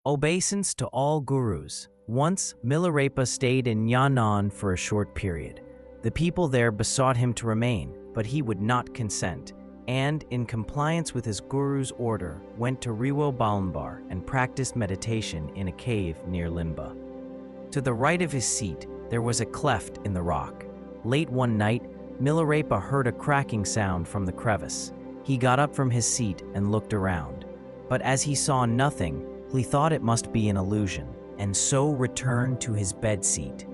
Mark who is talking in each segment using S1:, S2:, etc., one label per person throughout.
S1: Obeisance to all gurus. Once, Milarepa stayed in Yangon for a short period. The people there besought him to remain, but he would not consent, and, in compliance with his guru's order, went to Riwo Balmbar and practiced meditation in a cave near Limba. To the right of his seat, there was a cleft in the rock. Late one night, Milarepa heard a cracking sound from the crevice. He got up from his seat and looked around, but as he saw nothing, he thought it must be an illusion, and so returned to his bed seat.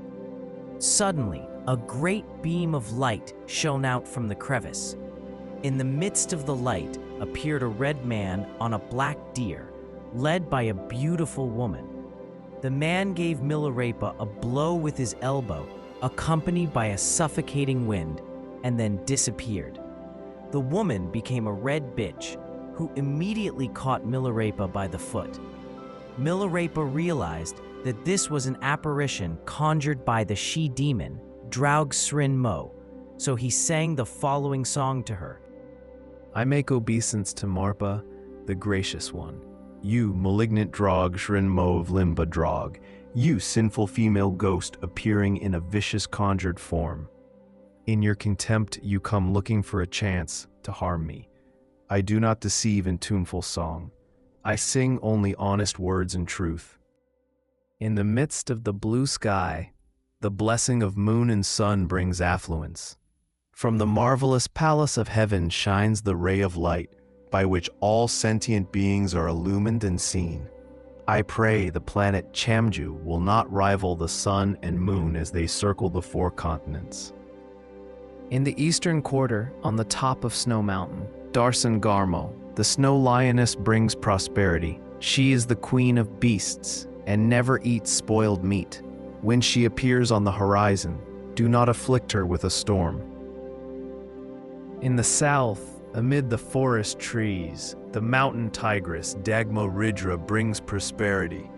S1: Suddenly, a great beam of light shone out from the crevice. In the midst of the light appeared a red man on a black deer, led by a beautiful woman. The man gave Milarepa a blow with his elbow, accompanied by a suffocating wind, and then disappeared. The woman became a red bitch, who immediately caught Milarepa by the foot. Milarepa realized that this was an apparition conjured by the she-demon, Draug Srin Mo, so he sang the following song to her.
S2: I make obeisance to Marpa, the gracious one. You, malignant Draug Srin Mo of Limba Draug, you sinful female ghost appearing in a vicious conjured form. In your contempt you come looking for a chance to harm me. I do not deceive in tuneful song. I sing only honest words and truth. In the midst of the blue sky, the blessing of moon and sun brings affluence. From the marvelous palace of heaven shines the ray of light, by which all sentient beings are illumined and seen. I pray the planet Chamju will not rival the sun and moon as they circle the four continents.
S3: In the eastern quarter, on the top of Snow Mountain, Darsan Garmo, the snow lioness brings prosperity. She is the queen of beasts, and never eats spoiled meat. When she appears on the horizon, do not afflict her with a storm.
S2: In the south, amid the forest trees, the mountain tigress Dagmo Ridra brings prosperity.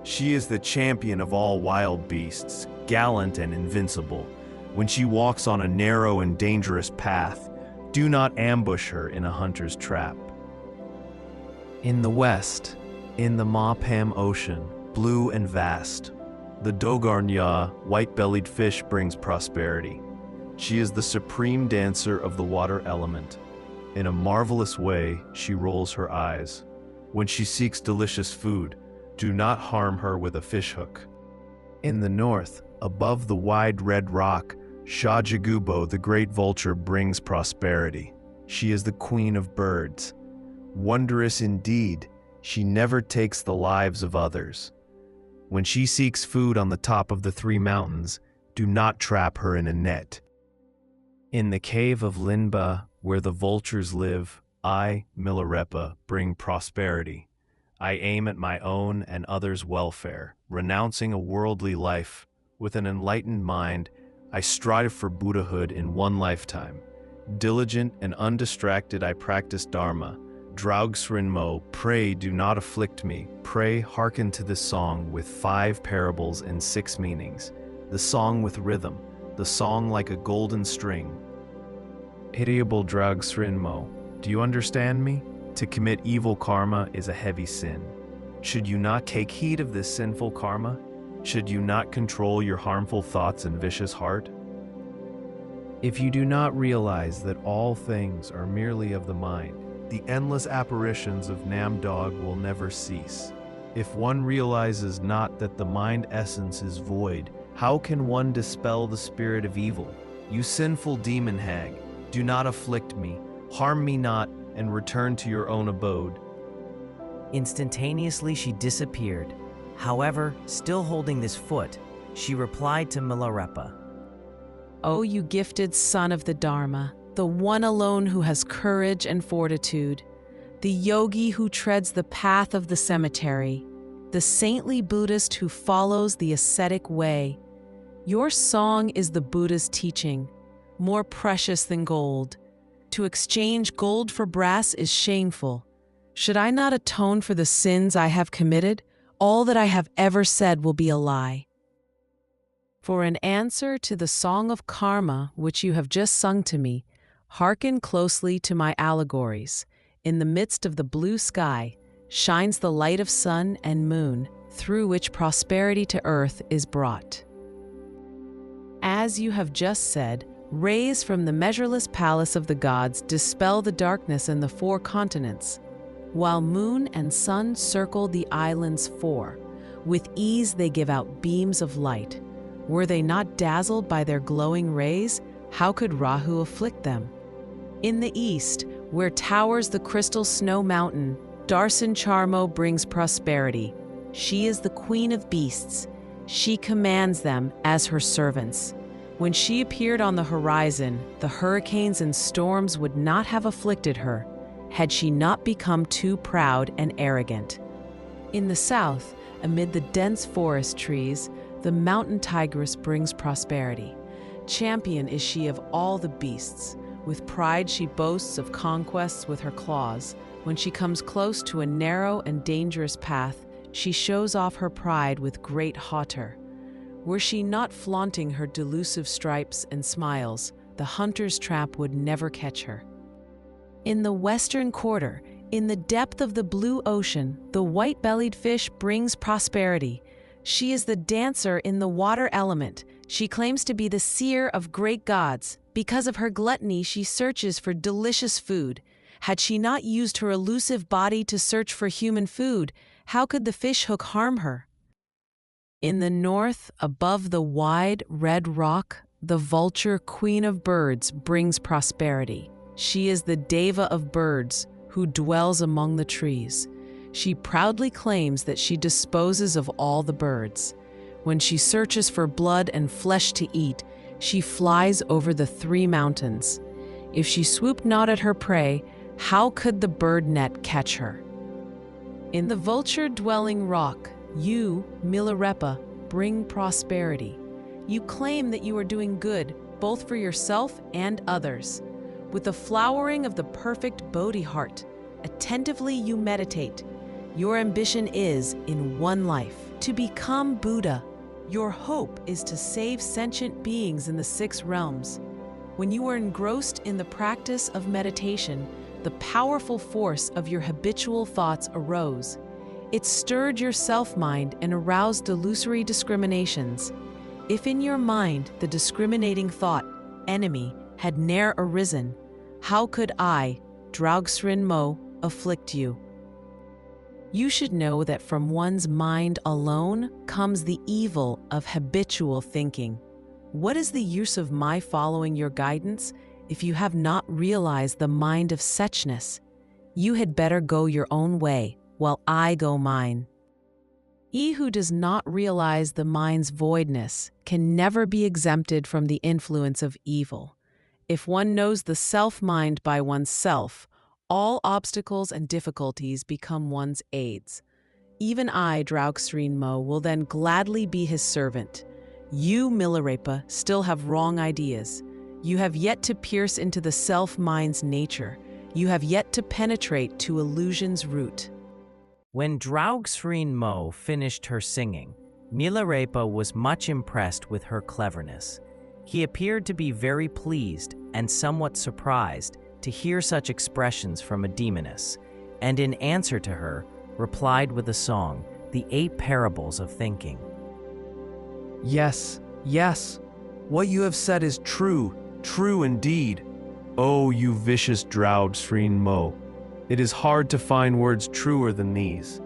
S2: She is the champion of all wild beasts, gallant and invincible. When she walks on a narrow and dangerous path, do not ambush her in a hunter's trap.
S3: In the west, in the Mapam Ocean,
S2: blue and vast, the Dogarnya, white-bellied fish brings prosperity. She is the supreme dancer of the water element. In a marvelous way, she rolls her eyes. When she seeks delicious food, do not harm her with a fishhook. In the north, above the wide red rock, Shajagubo, the great vulture, brings prosperity. She is the queen of birds. Wondrous indeed, she never takes the lives of others. When she seeks food on the top of the three mountains, do not trap her in a net. In the cave of Linba, where the vultures live, I, Milarepa, bring prosperity. I aim at my own and others' welfare, renouncing a worldly life. With an enlightened mind, I strive for Buddhahood in one lifetime. Diligent and undistracted, I practice Dharma. Draug Srin Mo, pray do not afflict me. Pray hearken to this song with 5 parables and 6 meanings. The song with rhythm, the song like a golden string. Pitiable Draug Srin Mo, do you understand me? To commit evil karma is a heavy sin. Should you not take heed of this sinful karma? Should you not control your harmful thoughts and vicious heart? If you do not realize that all things are merely of the mind, the endless apparitions of Namdog will never cease. If one realizes not that the mind essence is void, how can one dispel the spirit of evil? You sinful demon hag, do not afflict me, harm me not, and return to your own abode.
S1: Instantaneously she disappeared. However, still holding this foot, she replied to Milarepa,
S4: O you gifted son of the Dharma, the one alone who has courage and fortitude, the yogi who treads the path of the cemetery, the saintly Buddhist who follows the ascetic way. Your song is the Buddha's teaching, more precious than gold. To exchange gold for brass is shameful. Should I not atone for the sins I have committed? All that I have ever said will be a lie. For an answer to the song of karma which you have just sung to me, hearken closely to my allegories. In the midst of the blue sky, shines the light of sun and moon, through which prosperity to earth is brought. As you have just said, rays from the measureless palace of the gods dispel the darkness in the four continents, while moon and sun circle the islands four. With ease they give out beams of light. Were they not dazzled by their glowing rays, how could Rahu afflict them? In the east, where towers the crystal snow mountain, Darsan Charmo brings prosperity. She is the queen of beasts. She commands them as her servants. When she appeared on the horizon, the hurricanes and storms would not have afflicted her, had she not become too proud and arrogant. In the south, amid the dense forest trees, the mountain tigress brings prosperity. Champion is she of all the beasts. With pride she boasts of conquests with her claws. When she comes close to a narrow and dangerous path, she shows off her pride with great hauteur. Were she not flaunting her delusive stripes and smiles, the hunter's trap would never catch her. In the western quarter, in the depth of the blue ocean, the white-bellied fish brings prosperity. She is the dancer in the water element. She claims to be the seer of great gods. Because of her gluttony, she searches for delicious food. Had she not used her elusive body to search for human food, how could the fish hook harm her? In the north, above the wide red rock, the vulture queen of birds brings prosperity. She is the deva of birds who dwells among the trees. She proudly claims that she disposes of all the birds. When she searches for blood and flesh to eat, she flies over the three mountains. If she swooped not at her prey, how could the bird net catch her? In the vulture-dwelling rock, you, Milarepa, bring prosperity. You claim that you are doing good, both for yourself and others. With the flowering of the perfect Bodhi heart, attentively you meditate. Your ambition is, in one life, to become Buddha. Your hope is to save sentient beings in the 6 realms. When you were engrossed in the practice of meditation, the powerful force of your habitual thoughts arose. It stirred your self-mind and aroused delusory discriminations. If in your mind the discriminating thought, enemy, had ne'er arisen, how could I, Draugsrin Mo, afflict you? You should know that from one's mind alone comes the evil of habitual thinking. What is the use of my following your guidance if you have not realized the mind of suchness? You had better go your own way, while I go mine. He who does not realize the mind's voidness can never be exempted from the influence of evil. If one knows the self-mind by oneself, all obstacles and difficulties become one's aids. Even I, Draugsrin Mo, will then gladly be his servant. You, Milarepa, still have wrong ideas. You have yet to pierce into the self-mind's nature. You have yet to penetrate to illusion's root.
S1: When Draugsrin Mo finished her singing, Milarepa was much impressed with her cleverness. He appeared to be very pleased and somewhat surprised to hear such expressions from a demoness, and in answer to her, replied with a song, The 8 Parables of Thinking.
S3: Yes, yes, what you have said is true, true indeed.
S2: Oh, you vicious Draugsrin Mo, it is hard to find words truer than these.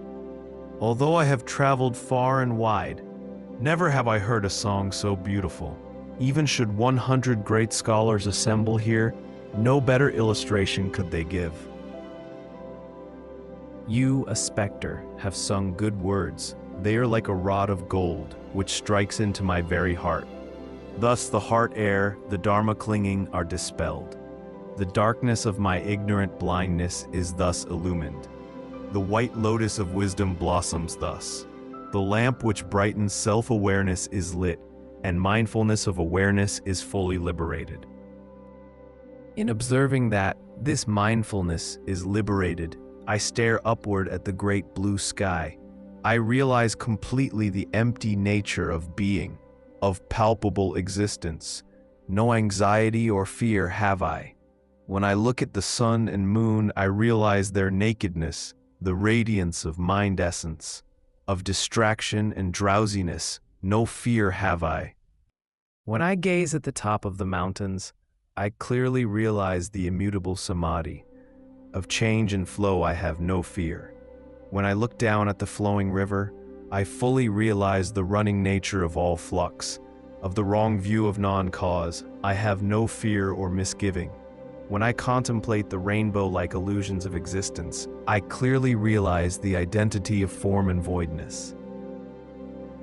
S2: Although I have traveled far and wide, never have I heard a song so beautiful. Even should 100 great scholars assemble here, no better illustration could they give. You, a spectre, have sung good words. They are like a rod of gold, which strikes into my very heart. Thus the heart air, the Dharma clinging, are dispelled. The darkness of my ignorant blindness is thus illumined. The white lotus of wisdom blossoms thus. The lamp which brightens self-awareness is lit, and mindfulness of awareness is fully liberated.
S3: In observing that this mindfulness
S2: Is liberated, I stare upward at the great blue sky. I realize completely the empty nature of being, of palpable existence. No anxiety or fear have I. When I look at the sun and moon, I realize their nakedness, the radiance of mind essence, of distraction and drowsiness, no fear have I.
S3: When I gaze at the top of the mountains, I clearly realize the immutable samadhi. Of change and flow I have no fear. When I look down at the flowing river, I fully realize the running nature of all flux. Of the wrong view of non-cause, I have no fear or misgiving. When I contemplate the rainbow-like illusions of existence, I clearly realize the identity of form and voidness.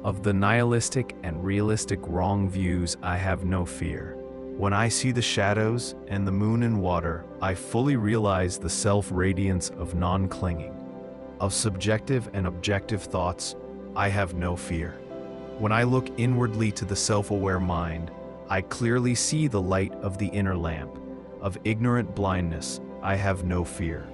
S3: Of the nihilistic and realistic wrong views, I have no fear. When I see the shadows and the moon and water, I fully realize the self-radiance of non-clinging. Of subjective and objective thoughts, I have no fear. When I look inwardly to the self-aware mind, I clearly see the light of the inner lamp. Of ignorant blindness, I have no fear.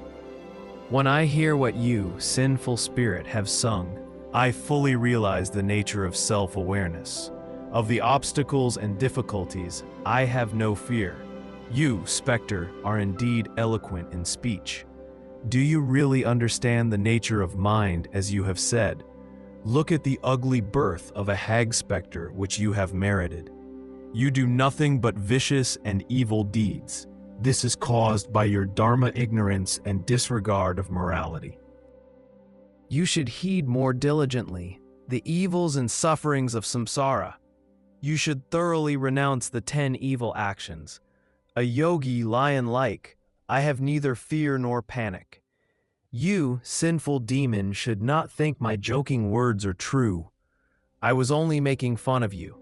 S3: When I hear what you, sinful spirit, have sung,
S2: I fully realize the nature of self-awareness.
S3: of the obstacles and difficulties, I have no fear. You, specter, are indeed eloquent in speech. Do you really understand the nature of mind as you have said? Look at the ugly birth of a hag specter which you have merited. You do nothing but vicious and evil deeds. This is caused by your dharma ignorance and disregard of morality. You should heed more diligently the evils and sufferings of samsara. You should thoroughly renounce the 10 evil actions. A yogi lion-like, I have neither fear nor panic. You, sinful demon, should not think my joking words are true. I was only making fun of you.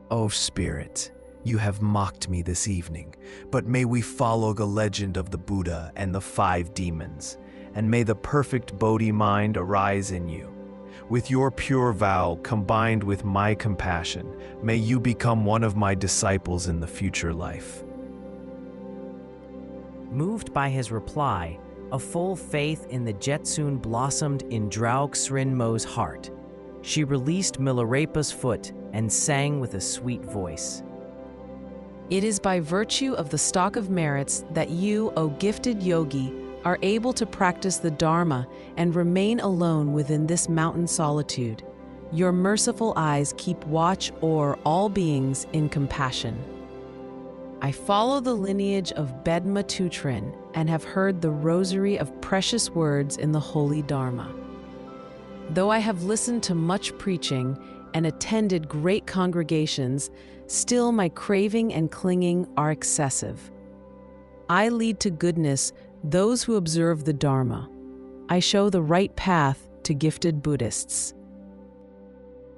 S3: Oh, spirit, you have mocked me this evening, but may we follow the legend of the Buddha and the 5 demons, and may the perfect Bodhi mind arise in you. With your pure vow combined with my compassion, may you become one of my disciples in the future life.
S1: Moved by his reply, a full faith in the Jetsun blossomed in Draug Srinmo's heart. She released Milarepa's foot and sang with a sweet voice.
S4: It is by virtue of the stock of merits that you, O gifted yogi, are able to practice the Dharma and remain alone within this mountain solitude. Your merciful eyes keep watch o'er all beings in compassion. I follow the lineage of Bedma Tutrin and have heard the rosary of precious words in the holy Dharma. Though I have listened to much preaching and attended great congregations, still my craving and clinging are excessive. I lead to goodness those who observe the Dharma. I show the right path to gifted Buddhists.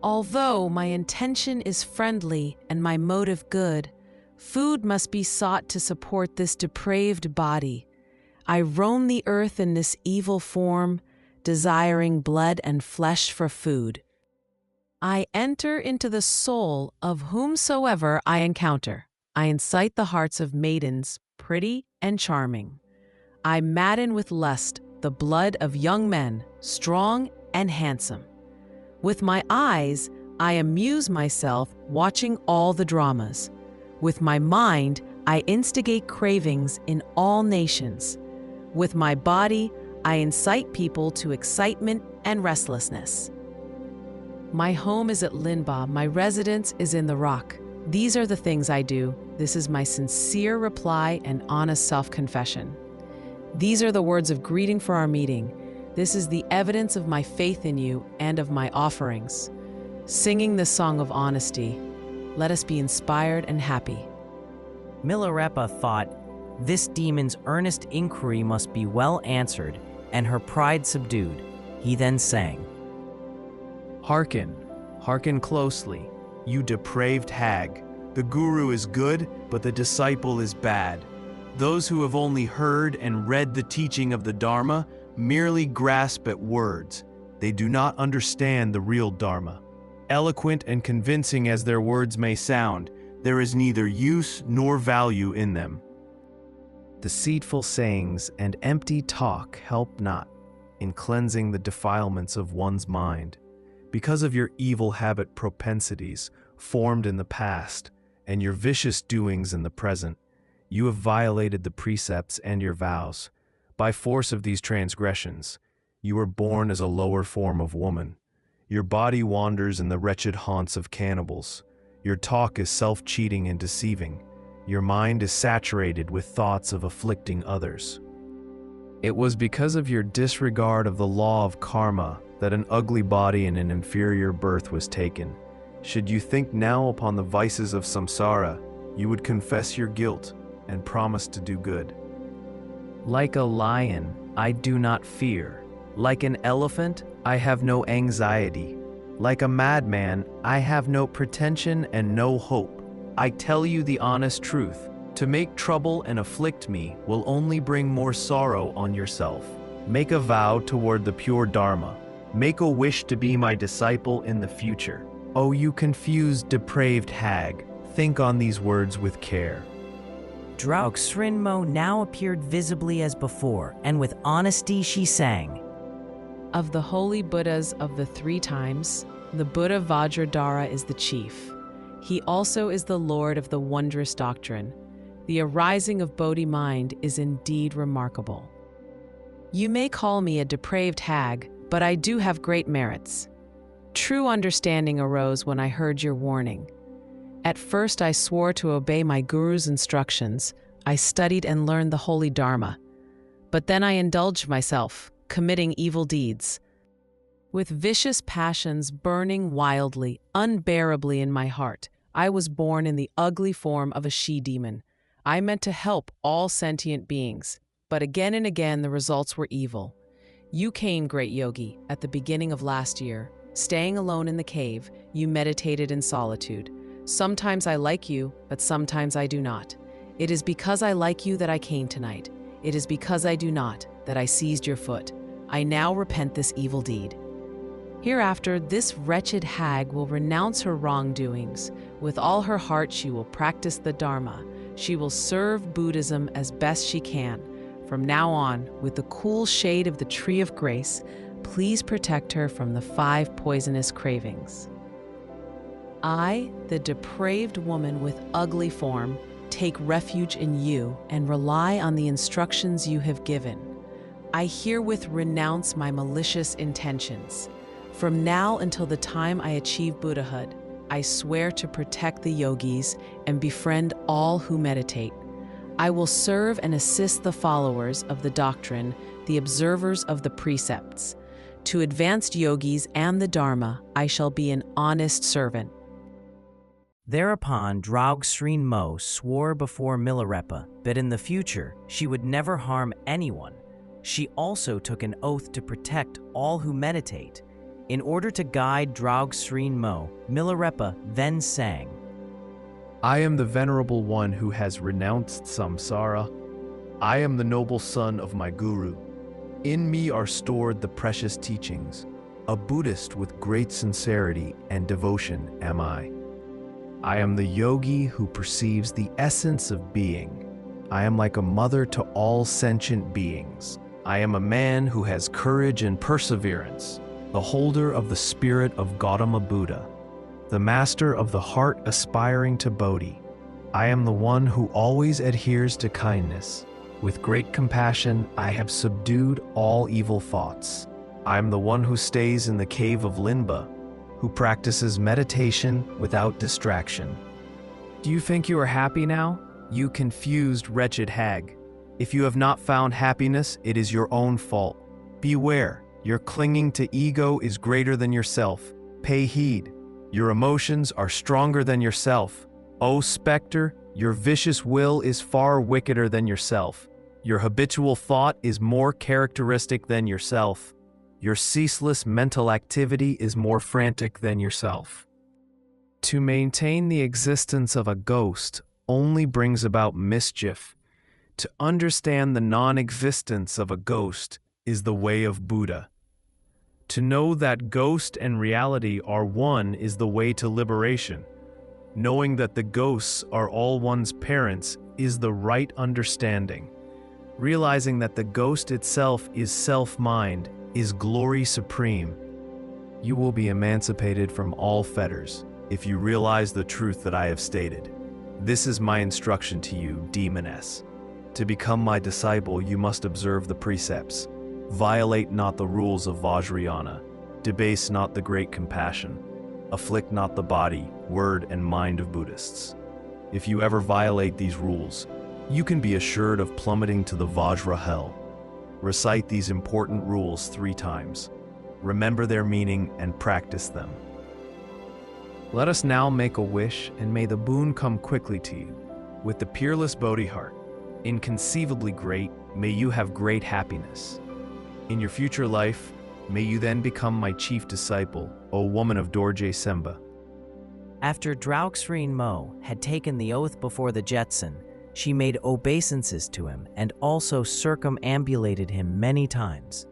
S4: Although my intention is friendly and my motive good, food must be sought to support this depraved body. I roam the earth in this evil form, desiring blood and flesh for food. I enter into the soul of whomsoever I encounter. I incite the hearts of maidens, pretty and charming. I madden with lust the blood of young men, strong and handsome. With my eyes, I amuse myself watching all the dramas. With my mind, I instigate cravings in all nations. With my body, I incite people to excitement and restlessness. My home is at Linba, my residence is in the rock. These are the things I do. This is my sincere reply and honest self-confession. These are the words of greeting for our meeting. This is the evidence of my faith in you and of my offerings. Singing the song of honesty, let us be inspired and happy.
S1: Milarepa thought, this demon's earnest inquiry must be well answered, and her pride subdued. He then sang,
S3: Hearken, hearken closely, you depraved hag. The guru is good, but the disciple is bad. Those who have only heard and read the teaching of the Dharma merely grasp at words. They do not understand the real Dharma. Eloquent and convincing as their words may sound, there is neither use nor value in them. Deceitful sayings and empty talk help not in cleansing the defilements of one's mind. Because of your evil habit propensities formed in the past and your vicious doings in the present, you have violated the precepts and your vows.
S2: By force of these transgressions, you were born as a lower form of woman. Your body wanders in the wretched haunts of cannibals. Your talk is self-cheating and deceiving. Your mind is saturated with thoughts of afflicting others.
S3: It was because of your disregard of the law of karma that an ugly body and an inferior birth was taken.
S2: Should you think now upon the vices of samsara, you would confess your guilt and promise to do good.
S3: Like a lion, I do not fear. Like an elephant, I have no anxiety. Like a madman, I have no pretension and no hope. I tell you the honest truth. To make trouble and afflict me will only bring more sorrow on yourself. Make a vow toward the pure Dharma. Make a wish to be my disciple in the future. O you confused, depraved hag, think on these words with care.
S1: Draug Srinmo now appeared visibly as before, and with honesty she sang.
S4: Of the holy Buddhas of the 3 times, the Buddha Vajradhara is the chief. He also is the Lord of the wondrous doctrine. The arising of Bodhi mind is indeed remarkable. You may call me a depraved hag, but I do have great merits. True understanding arose when I heard your warning. At first I swore to obey my guru's instructions. I studied and learned the holy Dharma. But then I indulged myself, committing evil deeds. With vicious passions burning wildly, unbearably in my heart, I was born in the ugly form of a she-demon. I meant to help all sentient beings, but again and again the results were evil. You came, great yogi, at the beginning of last year. Staying alone in the cave, you meditated in solitude. Sometimes I like you, but sometimes I do not. It is because I like you that I came tonight. It is because I do not that I seized your foot. I now repent this evil deed. Hereafter, this wretched hag will renounce her wrongdoings. With all her heart, she will practice the Dharma. She will serve Buddhism as best she can. From now on, with the cool shade of the tree of grace, please protect her from the 5 poisonous cravings. I, the depraved woman with ugly form, take refuge in you and rely on the instructions you have given. I herewith renounce my malicious intentions. From now until the time I achieve Buddhahood, I swear to protect the yogis and befriend all who meditate. I will serve and assist the followers of the doctrine, the observers of the precepts. To advanced yogis and the Dharma, I shall be an honest servant.
S1: Thereupon, Draug Srinmo swore before Milarepa that in the future she would never harm anyone. She also took an oath to protect all who meditate. In order to guide Draug Srinmo, Milarepa then sang,
S3: I am the venerable one who has renounced samsara. I am the noble son of my guru. In me are stored the precious teachings. A Buddhist with great sincerity and devotion am I. I am the yogi who perceives the essence of being. I am like a mother to all sentient beings. I am a man who has courage and perseverance, the holder of the spirit of Gautama Buddha, the master of the heart aspiring to Bodhi. I am the one who always adheres to kindness. With great compassion, I have subdued all evil thoughts. I am the one who stays in the cave of Linba, who practices meditation without distraction. Do you think you are happy now, you confused, wretched hag? If you have not found happiness, it is your own fault. Beware, your clinging to ego is greater than yourself. Pay heed. Your emotions are stronger than yourself. O specter, your vicious will is far wickeder than yourself. Your habitual thought is more characteristic than yourself. Your ceaseless mental activity is more frantic than yourself. To maintain the existence of a ghost only brings about mischief. To understand the non-existence of a ghost is the way of Buddha. To know that ghost and reality are one is the way to liberation. Knowing that the ghosts are all one's parents is the right understanding. Realizing that the ghost itself is self-mind is glory supreme. You will be emancipated from all fetters if you realize the truth that I have stated. This is my instruction to you, demoness.
S2: To become my disciple, you must observe the precepts. Violate not the rules of Vajrayana. Debase not the great compassion. Afflict not the body, word, and mind of Buddhists. If you ever violate these rules, you can be assured of plummeting to the Vajra hell. Recite these important rules 3 times. Remember their meaning and practice them.
S3: Let us now make a wish, and may the boon come quickly to you. With the peerless Bodhi heart, inconceivably great, may you have great happiness. In your future life, may you then become my chief disciple, O woman of Dorje Semba.
S1: After Draugsrin Mo had taken the oath before the Jetson, she made obeisances to him and also circumambulated him many times.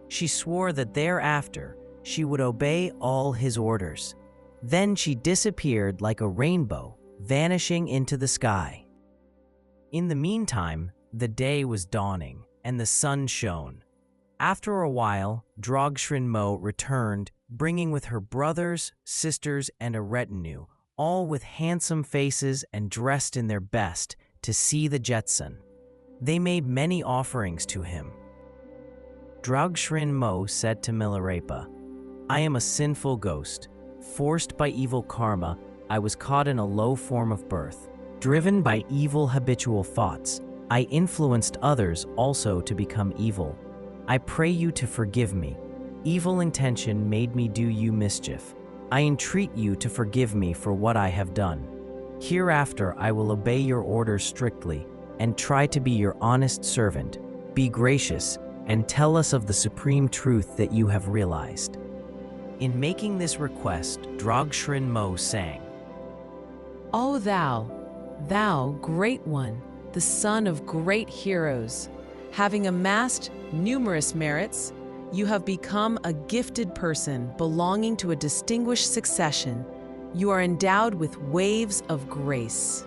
S1: She swore that thereafter she would obey all his orders. Then she disappeared like a rainbow, vanishing into the sky. In the meantime, the day was dawning and the sun shone. After a while, Draugsrin Mo returned, bringing with her brothers, sisters, and a retinue, all with handsome faces and dressed in their best, to see the Jetson. They made many offerings to him. Draugsrin Mo said to Milarepa, "I am a sinful ghost. Forced by evil karma, I was caught in a low form of birth. Driven by evil habitual thoughts, I influenced others also to become evil. I pray you to forgive me. Evil intention made me do you mischief. I entreat you to forgive me for what I have done. Hereafter I will obey your orders strictly and try to be your honest servant. Be gracious and tell us of the supreme truth that you have realized." In making this request, Draugsrin Mo sang,
S4: O thou great one, the son of great heroes, having amassed numerous merits, you have become a gifted person belonging to a distinguished succession. You are endowed with waves of grace.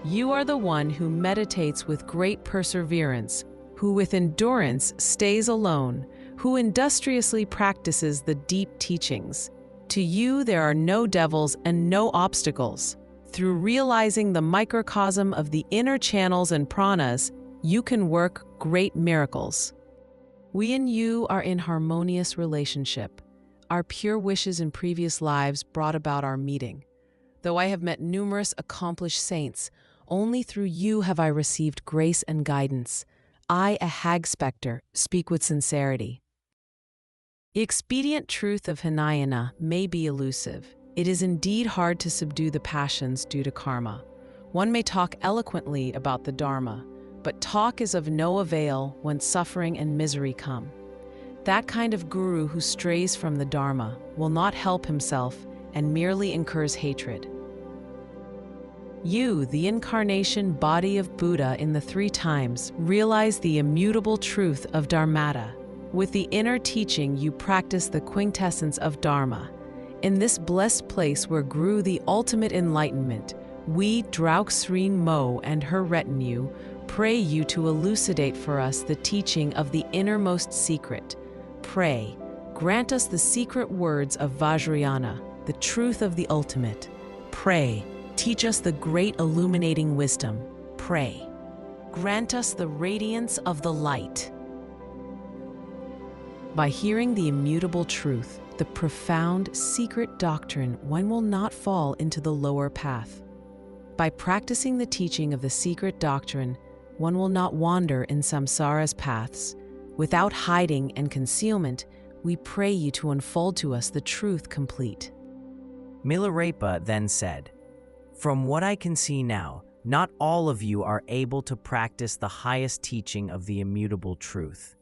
S4: You are the one who meditates with great perseverance, who with endurance stays alone, who industriously practices the deep teachings. To you there are no devils and no obstacles. Through realizing the microcosm of the inner channels and pranas, you can work great miracles. We and you are in harmonious relationship. Our pure wishes in previous lives brought about our meeting. Though I have met numerous accomplished saints, only through you have I received grace and guidance. I, a hag specter, speak with sincerity. The expedient truth of Hinayana may be elusive. It is indeed hard to subdue the passions due to karma. One may talk eloquently about the Dharma, but talk is of no avail when suffering and misery come. That kind of guru who strays from the Dharma will not help himself and merely incurs hatred. You, the incarnation body of Buddha in the 3 times, realize the immutable truth of Dharmata. With the inner teaching, you practice the quintessence of Dharma. In this blessed place where grew the ultimate enlightenment, we, Draugsrin Mo and her retinue, pray you to elucidate for us the teaching of the innermost secret. Pray, grant us the secret words of Vajrayana, the truth of the ultimate. Pray, teach us the great illuminating wisdom. Pray, grant us the radiance of the light. By hearing the immutable truth, the profound secret doctrine, one will not fall into the lower path. By practicing the teaching of the secret doctrine, one will not wander in samsara's paths. Without hiding and concealment, we pray you to unfold to us the truth complete.
S1: Milarepa then said, "From what I can see now, not all of you are able to practice the highest teaching of the immutable truth.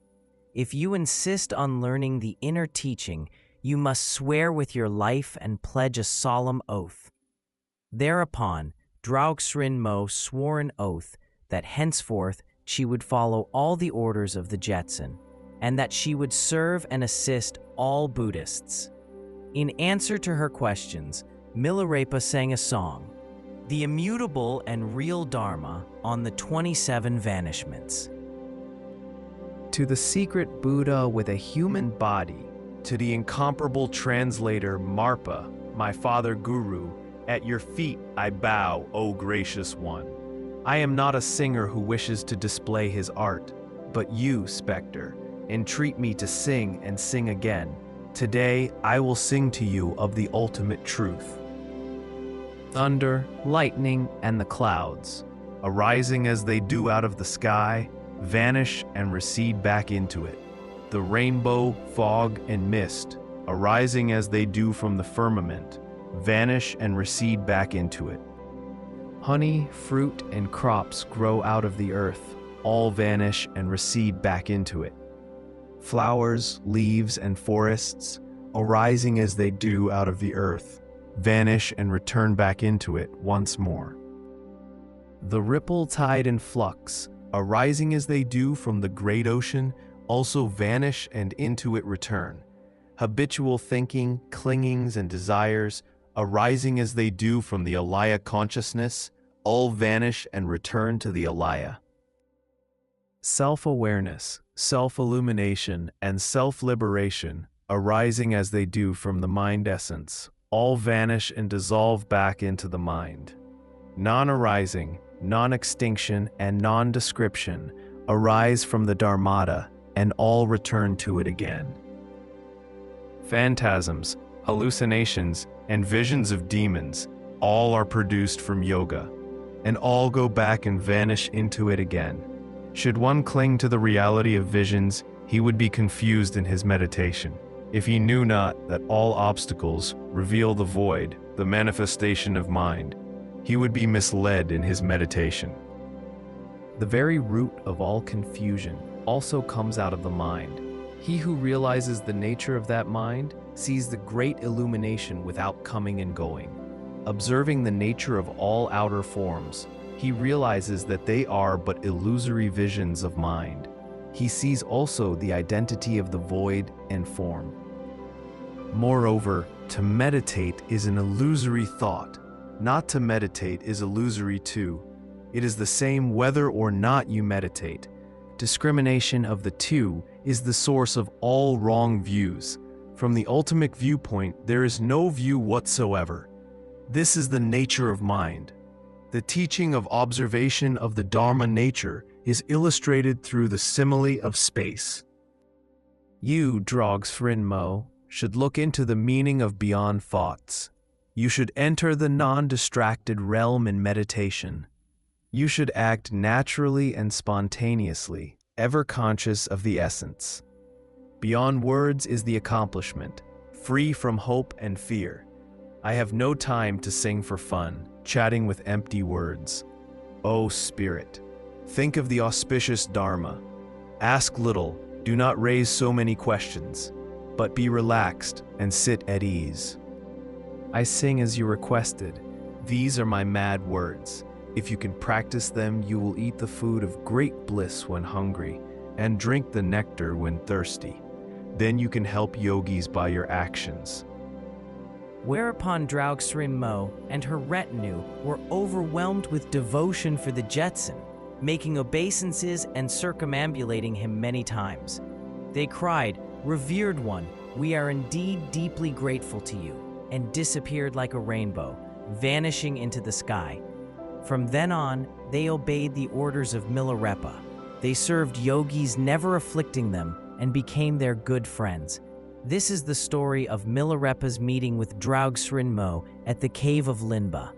S1: If you insist on learning the inner teaching, you must swear with your life and pledge a solemn oath." Thereupon, Draugsrin Mo swore an oath that henceforth she would follow all the orders of the Jetson, and that she would serve and assist all Buddhists. In answer to her questions, Milarepa sang a song, "The Immutable and Real Dharma on the 27 Vanishments."
S3: To the secret Buddha with a human body,
S2: To the incomparable translator Marpa, my father Guru, at your feet I bow, O gracious one.
S3: I am not a singer who wishes to display his art, but you, specter, entreat me to sing and sing again. Today I will sing to you of the ultimate truth. Thunder, lightning, and the clouds, arising as they do out of the sky, vanish and recede back into it. The rainbow, fog, and mist, arising as they do from the firmament, vanish and recede back into it. Honey, fruit, and crops grow out of the earth, all vanish and recede back into it. Flowers, leaves, and forests, arising as they do out of the earth, vanish and return back into it once more. The ripple, tide, and flux, arising as they do from the great ocean, also vanish and into it return. Habitual thinking, clingings, and desires, arising as they do from the alaya consciousness, all vanish and return to the alaya. Self-awareness, self-illumination, and self-liberation, arising as they do from the mind essence, all vanish and dissolve back into the mind. Non-arising, non-extinction, and non-description arise from the Dharmata, and all return to it again. Phantasms, hallucinations, and visions of demons, all are produced from yoga, and all go back and vanish into it again. Should one cling to the reality of visions, he would be confused in his meditation. If he knew not that all obstacles reveal the void, the manifestation of mind, he would be misled in his meditation. The very root of all confusion also comes out of the mind. He who realizes the nature of that mind sees the great illumination without coming and going. Observing the nature of all outer forms, he realizes that they are but illusory visions of mind. He sees also the identity of the void and form. Moreover, to meditate is an illusory thought. Not to meditate is illusory too. It is the same whether or not you meditate. Discrimination of the two is the source of all wrong views. From the ultimate viewpoint, there is no view whatsoever. This is the nature of mind. The teaching of observation of the Dharma nature is illustrated through the simile of space. You, Drog's-Frin-Mo, should look into the meaning of beyond thoughts. You should enter the non-distracted realm in meditation. You should act naturally and spontaneously, ever conscious of the essence. Beyond words is the accomplishment, free from hope and fear. I have no time to sing for fun, chatting with empty words. O Spirit, think of the auspicious Dharma. Ask little, do not raise so many questions, but be relaxed and sit at ease. I sing as you requested. These are my mad words. If you can practice them, you will eat the food of great bliss when hungry, and drink the nectar when thirsty. Then you can help yogis by your actions.
S1: Whereupon Drog's-Frin-Mo and her retinue were overwhelmed with devotion for the Jetson, making obeisances and circumambulating him many times. They cried, "Revered one, we are indeed deeply grateful to you," and disappeared like a rainbow, vanishing into the sky. From then on, they obeyed the orders of Milarepa. They served yogis, never afflicting them, and became their good friends. This is the story of Milarepa's meeting with Drog's-Frin-Mo at the cave of Linba.